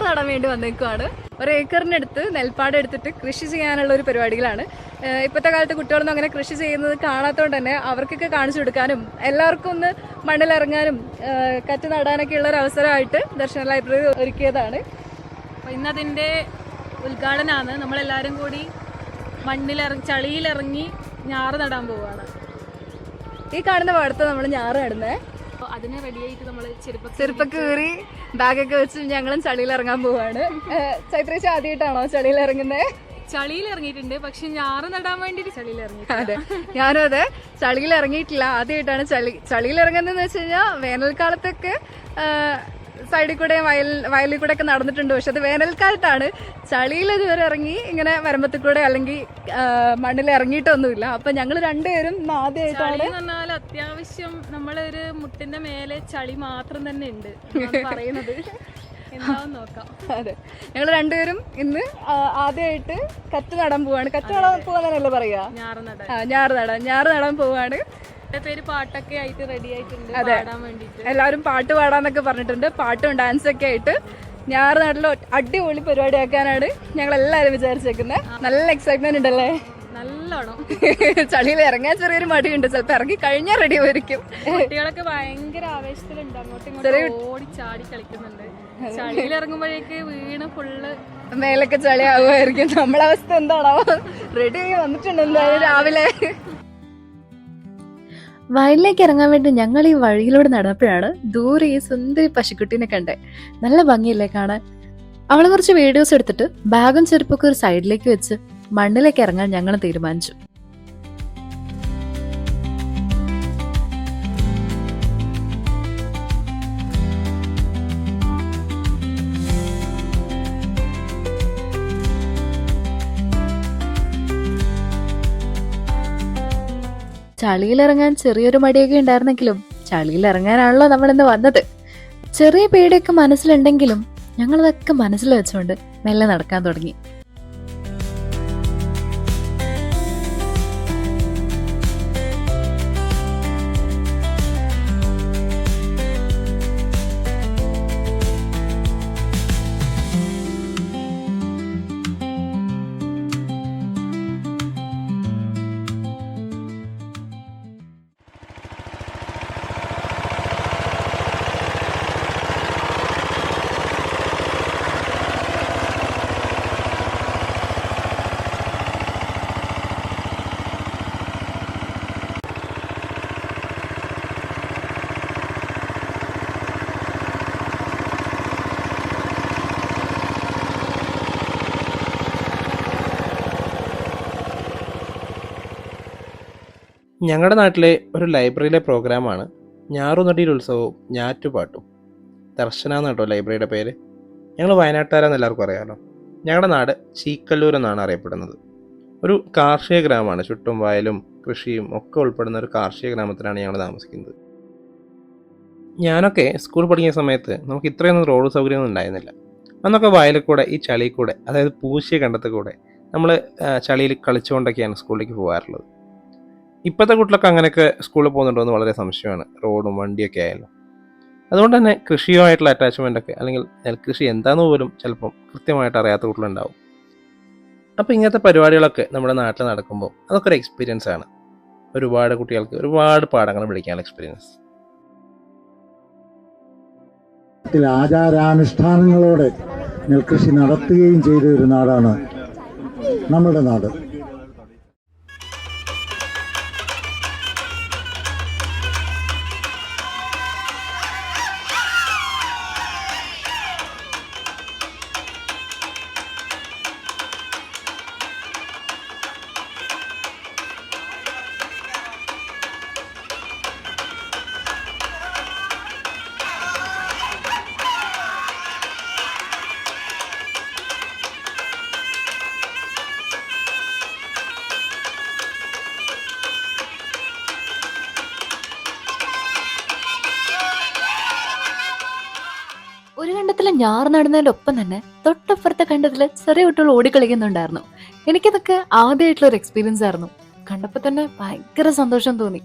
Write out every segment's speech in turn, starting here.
നടാൻ വേണ്ടി വന്നേക്കുവാണ്. ഒരു ഏക്കറിനടുത്ത് നെൽപ്പാടം എടുത്തിട്ട് കൃഷി ചെയ്യാനുള്ള ഒരു പരിപാടികളാണ്. ഇപ്പോഴത്തെ കാലത്ത് കുട്ടികളൊന്നും അങ്ങനെ കൃഷി ചെയ്യുന്നത് കാണാത്തതുകൊണ്ട് തന്നെ അവർക്കൊക്കെ കാണിച്ചു കൊടുക്കാനും എല്ലാവർക്കും ഒന്ന് മണ്ണിലിറങ്ങാനും കറ്റ് നടാനൊക്കെ ഉള്ള ഒരു അവസരമായിട്ട് ദർശന ലൈബ്രറി ഒരുക്കിയതാണ്. അപ്പോൾ ഇന്നതിൻ്റെ ഉദ്ഘാടനമാണ്. നമ്മളെല്ലാവരും കൂടി ചളിയിലിറങ്ങി ഞാറ് നടാൻ പോവുകയാണ്. ഈ കാണുന്ന പാടത്ത് നമ്മൾ ഞാറ് നടുന്നേ. അതിന് റെഡിയായിട്ട് നമ്മൾ ചെരുപ്പൊക്കെ കീറി ബാഗൊക്കെ വെച്ച് ഞങ്ങളും ചളിയിൽ ഇറങ്ങാൻ പോവാണ്. ചൈത്രേശി ആദ്യമായിട്ടാണോ ചളിയിൽ ഇറങ്ങുന്നത്? ചളിയിൽ ഇറങ്ങിയിട്ടുണ്ട്, പക്ഷെ ഞാറ് നടാൻ വേണ്ടിയിട്ട് ചളിയിൽ ഇറങ്ങി. അതെ, ഞാനും അതെ, ചളിയിൽ ഇറങ്ങിയിട്ടില്ല. ആദ്യമായിട്ടാണ് ചളിയിൽ ഇറങ്ങുന്നതെന്ന് വെച്ച് കഴിഞ്ഞാൽ വേനൽക്കാലത്തൊക്കെ സൈഡിൽ കൂടെ വയലിൽ കൂടെ ഒക്കെ നടന്നിട്ടുണ്ട്. പക്ഷെ അത് വേനൽക്കാലത്താണ്. ചളിയിൽ ഇതുവരെ ഇറങ്ങി ഇങ്ങനെ വരമ്പത്തിൽ കൂടെ അല്ലെങ്കിൽ മണ്ണിൽ ഇറങ്ങിയിട്ടൊന്നുമില്ല. അപ്പൊ ഞങ്ങൾ രണ്ടുപേരും ആദ്യമായിട്ടാണ്. പറഞ്ഞാൽ അത്യാവശ്യം നമ്മളൊരു മുട്ടിന്റെ മേലെ ചളി മാത്രം തന്നെ ഉണ്ട് പറയുന്നത്. എന്താണെന്ന് നോക്കാം. അതെ, ഞങ്ങൾ രണ്ടുപേരും ഇന്ന് ആദ്യമായിട്ട് കറ്റ് നടാൻ പോവാണ്. കറ്റ് നടാൻ പോവാന്നല്ലേ പറയാ? ഞാറ് നടാൻ പോവാണ്. പേര് പാട്ടൊക്കെ ആയിട്ട് റെഡി ആയിട്ടുണ്ട്. അതെ, എല്ലാവരും പാട്ട് പാടാന്നൊക്കെ പറഞ്ഞിട്ടുണ്ട്. പാട്ടും ഡാൻസൊക്കെ ആയിട്ട് ഞാറ് നാട്ടിൽ അടിപൊളി പരിപാടി ആക്കാനാണ് ഞങ്ങൾ എല്ലാവരും വിചാരിച്ചേക്കുന്നത്. നല്ല എക്സൈറ്റ്മെന്റ് ഉണ്ടല്ലേ? നല്ലോണം. ചളിയിൽ ഇറങ്ങാൻ ചെറിയൊരു മടിയുണ്ട്, ചിലപ്പോ ഇറങ്ങി കഴിഞ്ഞാൽ റെഡി ആയിരിക്കും. കുട്ടികളൊക്കെ ഭയങ്കര ആവേശത്തിലുണ്ട്, അങ്ങോട്ടും ഇങ്ങോട്ടും ഓടി ചാടി കളിക്കുന്നുണ്ട്. ചളിയിൽ ഇറങ്ങുമ്പോഴേക്ക് വീണ് ഫുള്ള് മേലൊക്കെ ചളി ആവുമായിരിക്കും. നമ്മളെ അവസ്ഥ എന്താണോ? റെഡി ആയി വന്നിട്ടുണ്ട് എന്തായാലും രാവിലെ. വയലിലേക്ക് ഇറങ്ങാൻ വേണ്ടി ഞങ്ങൾ ഈ വഴിയിലൂടെ നടന്നപ്പോഴാണ് ദൂരെ ഈ സുന്ദരി പശുക്കുട്ടീനെ കണ്ടേ. നല്ല ഭംഗിയല്ലേ കാണാൻ? അവളെ കുറച്ച് വീഡിയോസ് എടുത്തിട്ട് ബാഗും ചെരുപ്പൊക്കെ ഒരു സൈഡിലേക്ക് വെച്ച് മണ്ണിലേക്ക് ഇറങ്ങാൻ ഞങ്ങൾ തീരുമാനിച്ചു. ചളിയിലിറങ്ങാൻ ചെറിയൊരു മടിയൊക്കെ ഉണ്ടായിരുന്നെങ്കിലും ചളിയിലിറങ്ങാനാണല്ലോ നമ്മളിന്ന് വന്നത്. ചെറിയ പേടിയൊക്കെ മനസ്സിലുണ്ടെങ്കിലും ഞങ്ങളതൊക്കെ മനസ്സിൽ വെച്ചുകൊണ്ട് മെല്ലെ നടക്കാൻ തുടങ്ങി. ഞങ്ങളുടെ നാട്ടിലെ ഒരു ലൈബ്രറിയിലെ പ്രോഗ്രാമാണ് ഞാറുനടിയിൽ ഉത്സവവും ഞാറ്റുപാട്ടും. ദർശന എന്നാട്ടോ ലൈബ്രറിയുടെ പേര്. ഞങ്ങൾ വയനാട്ടുകാരെന്ന് എല്ലാവർക്കും അറിയാമല്ലോ. ഞങ്ങളുടെ നാട് ചീക്കല്ലൂർ എന്നാണ് അറിയപ്പെടുന്നത്. ഒരു കാർഷിക ഗ്രാമമാണ്. ചുറ്റും വയലും കൃഷിയും ഒക്കെ ഉൾപ്പെടുന്ന ഒരു കാർഷിക ഗ്രാമത്തിലാണ് ഞങ്ങൾ താമസിക്കുന്നത്. ഞാനൊക്കെ സ്കൂൾ പഠിക്കുന്ന സമയത്ത് നമുക്ക് ഇത്രയൊന്നും റോഡ് സൗകര്യമൊന്നും ഉണ്ടായിരുന്നില്ല. അന്നൊക്കെ വയലിൽ കൂടെ ഈ ചളിയിൽ കൂടെ, അതായത് പൂശിയ കണ്ടത്തിൽ കൂടെ നമ്മൾ ചളിയിൽ കളിച്ചുകൊണ്ടൊക്കെയാണ് സ്കൂളിലേക്ക് പോകാറുള്ളത്. ഇപ്പോഴത്തെ കുട്ടികളൊക്കെ അങ്ങനെയൊക്കെ സ്കൂളിൽ പോകുന്നുണ്ടോ എന്ന് വളരെ സംശയമാണ്, റോഡും വണ്ടിയൊക്കെ ആയാലും. അതുകൊണ്ട് തന്നെ കൃഷിയുമായിട്ടുള്ള അറ്റാച്ച്മെൻ്റ് ഒക്കെ, അല്ലെങ്കിൽ നെൽകൃഷി എന്താണെന്ന് പോലും ചിലപ്പം കൃത്യമായിട്ട് അറിയാത്ത കുട്ടികളുണ്ടാവും. അപ്പോൾ ഇങ്ങനത്തെ പരിപാടികളൊക്കെ നമ്മുടെ നാട്ടിൽ നടക്കുമ്പോൾ അതൊക്കെ ഒരു എക്സ്പീരിയൻസ് ആണ്. ഒരുപാട് കുട്ടികൾക്ക് ഒരുപാട് പാഠങ്ങൾ പഠിക്കാനുള്ള എക്സ്പീരിയൻസ്. ആചാരാനുഷ്ഠാനങ്ങളോടെ നെൽകൃഷി നടത്തുകയും ചെയ്ത ഒരു നാടാണ് നമ്മുടെ നാട്. ഒരു കണ്ടത്തില് ഞാറ് നടുന്നതിന്റെ ഒപ്പം തന്നെ തൊട്ടപ്പുറത്തെ കണ്ടത്തില് ചെറിയ കുട്ടികൾ ഓടിക്കളിക്കുന്നുണ്ടായിരുന്നു. എനിക്കതൊക്കെ ആദ്യമായിട്ടുള്ള ഒരു എക്സ്പീരിയൻസ് ആയിരുന്നു. കണ്ടപ്പോ തന്നെ ഭയങ്കര സന്തോഷം തോന്നി.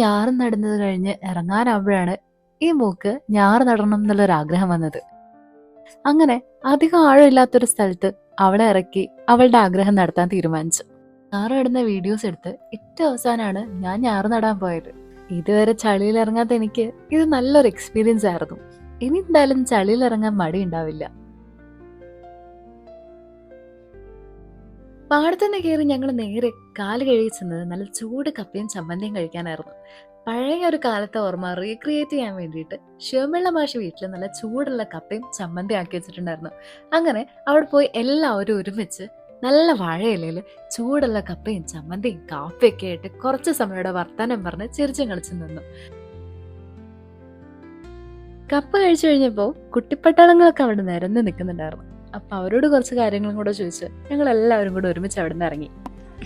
ഞാറ് നടുന്നത് കഴിഞ്ഞ് ഇറങ്ങാനാവുമ്പോഴാണ് ഈ മോക്ക് ഞാറ് നടണം എന്നുള്ളൊരാഗ്രഹം വന്നത്. അങ്ങനെ അധികം ആഴമില്ലാത്തൊരു സ്ഥലത്ത് അവളെ ഇറക്കി അവളുടെ ആഗ്രഹം നടത്താൻ തീരുമാനിച്ചു. ഞാറ് നടുന്ന വീഡിയോസ് എടുത്ത് ഏറ്റവും അവസാനമാണ് ഞാൻ ഞാറ് നടാൻ പോയത്. ഇതുവരെ ചളിയിൽ ഇറങ്ങാത്ത എനിക്ക് ഇത് നല്ലൊരു എക്സ്പീരിയൻസ് ആയിരുന്നു. ഇനി എന്തായാലും ചളിയിൽ ഇറങ്ങാൻ മടി ഉണ്ടാവില്ല. പാടത്തുനിന്ന് കയറി ഞങ്ങൾ നേരെ കാല് കഴുകി ചെന്നത് നല്ല ചൂട് കപ്പയും ചമ്മന്തിയും കഴിക്കാനായിരുന്നു. പഴയ ഒരു കാലത്തെ ഓർമ്മ റീക്രിയേറ്റ് ചെയ്യാൻ വേണ്ടിയിട്ട് ശിവമിള്ള മാഷി വീട്ടിൽ നല്ല ചൂടുള്ള കപ്പയും ചമ്മന്തി ആക്കി വെച്ചിട്ടുണ്ടായിരുന്നു. അങ്ങനെ അവിടെ പോയി എല്ലാവരും ഒരുമിച്ച് നല്ല വാഴയിലയിൽ ചൂടുള്ള കപ്പയും ചമ്മന്തിയും കാപ്പിയൊക്കെ ആയിട്ട് കുറച്ച് സമയയുടെ വർത്താനം പറഞ്ഞ് ചിരിച്ചും കളിച്ചു നിന്നു. കപ്പ കഴിച്ചു കഴിഞ്ഞപ്പോൾ കുട്ടിപ്പട്ടാളങ്ങളൊക്കെ അവിടെ നിരന്ന് നിൽക്കുന്നുണ്ടായിരുന്നു. അപ്പൊ അവരോട് കുറച്ച് കാര്യങ്ങളും കൂടെ ചോദിച്ച് ഞങ്ങൾ എല്ലാവരും കൂടെ ഒരുമിച്ച് അവിടെ നിന്ന് ഇറങ്ങി.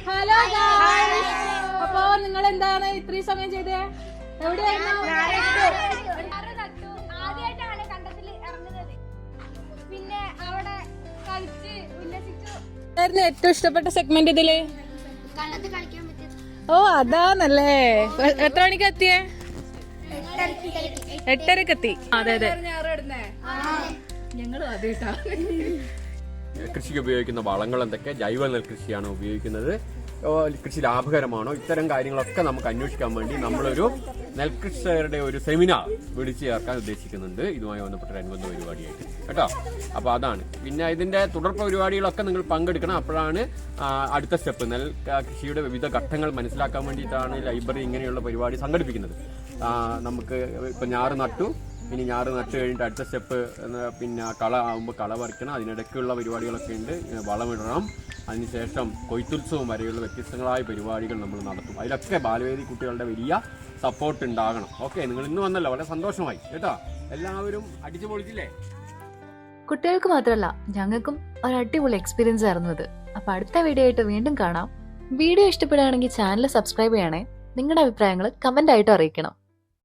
ഹലോ, അപ്പൊ നിങ്ങൾ എന്താണ് ഇത്രയും സമയം ചെയ്തേ? എവിടെയായിരുന്നു? പിന്നെ അവിടെ കളിച്ച് ഉല്ലസിച്ചു. ഏറ്റവും ഇഷ്ടപ്പെട്ട സെഗ്മെന്റ് ഇതില്? കള്ളത്ത് കളിക്കാൻ പറ്റിയത്. ഓ, അതാന്നല്ലേ. എത്ര മണിക്ക് എത്തിയേ? 8:30 എത്തി. അതെ അതെ. ഞങ്ങളും അതേട്ടാ. കൃഷിക്ക് ഉപയോഗിക്കുന്ന വളങ്ങൾ എന്തൊക്കെ, ജൈവ നെൽകൃഷിയാണോ ഉപയോഗിക്കുന്നത്, കൃഷി ലാഭകരമാണോ, ഇത്തരം കാര്യങ്ങളൊക്കെ നമുക്ക് അന്വേഷിക്കാൻ വേണ്ടി നമ്മളൊരു നെൽകൃഷിയുടെ ഒരു സെമിനാർ വിളിച്ചു ചേർക്കാൻ ഉദ്ദേശിക്കുന്നുണ്ട്. ഇതുമായി ബന്ധപ്പെട്ട ഒരു അനുബന്ധ പരിപാടിയായിട്ട് കേട്ടോ. അപ്പോൾ അതാണ്. പിന്നെ ഇതിന്റെ തുടർ പരിപാടികളൊക്കെ നിങ്ങൾ പങ്കെടുക്കണം. അപ്പോഴാണ് അടുത്ത സ്റ്റെപ്പ്. നെൽ കൃഷിയുടെ വിവിധ ഘട്ടങ്ങൾ മനസ്സിലാക്കാൻ വേണ്ടിയിട്ടാണ് ലൈബ്രറി ഇങ്ങനെയുള്ള പരിപാടി സംഘടിപ്പിക്കുന്നത്. നമുക്ക് ഇപ്പം ഞാറ് നട്ടു, ഇനി ഞാറ് നട്ട് കഴിഞ്ഞിട്ട് അടുത്ത സ്റ്റെപ്പ് പിന്നെ കള ആകുമ്പോൾ കള പറിക്കണം. അതിനിടയ്ക്കുള്ള പരിപാടികളൊക്കെ ഉണ്ട്. വളമിടണം. അതിനുശേഷം കൊയ്ത്തുത്സവം വരെയുള്ള വ്യത്യസ്തങ്ങളായ പരിപാടികൾ നമ്മൾ നടത്തും. അതിലൊക്കെ ബാലവേദി കുട്ടികളുടെ വലിയ സപ്പോർട്ട് ഉണ്ടാകണം. ഓക്കെ, നിങ്ങൾ ഇന്ന് വന്നല്ലോ, വളരെ സന്തോഷമായി കേട്ടോ. എല്ലാവരും അടിച്ചു പൊളിച്ചില്ലേ? കുട്ടികൾക്ക് മാത്രമല്ല ഞങ്ങൾക്കും ഒരു അടിപൊളി എക്സ്പീരിയൻസ് ആയിരുന്നു ഇത്. അപ്പൊ അടുത്ത വീഡിയോ ആയിട്ട് വീണ്ടും കാണാം. വീഡിയോ ഇഷ്ടപ്പെടുകയാണെങ്കിൽ ചാനൽ സബ്സ്ക്രൈബ് ചെയ്യണേ. നിങ്ങളുടെ അഭിപ്രായങ്ങൾ കമന്റ് ആയിട്ട് അറിയിക്കണം.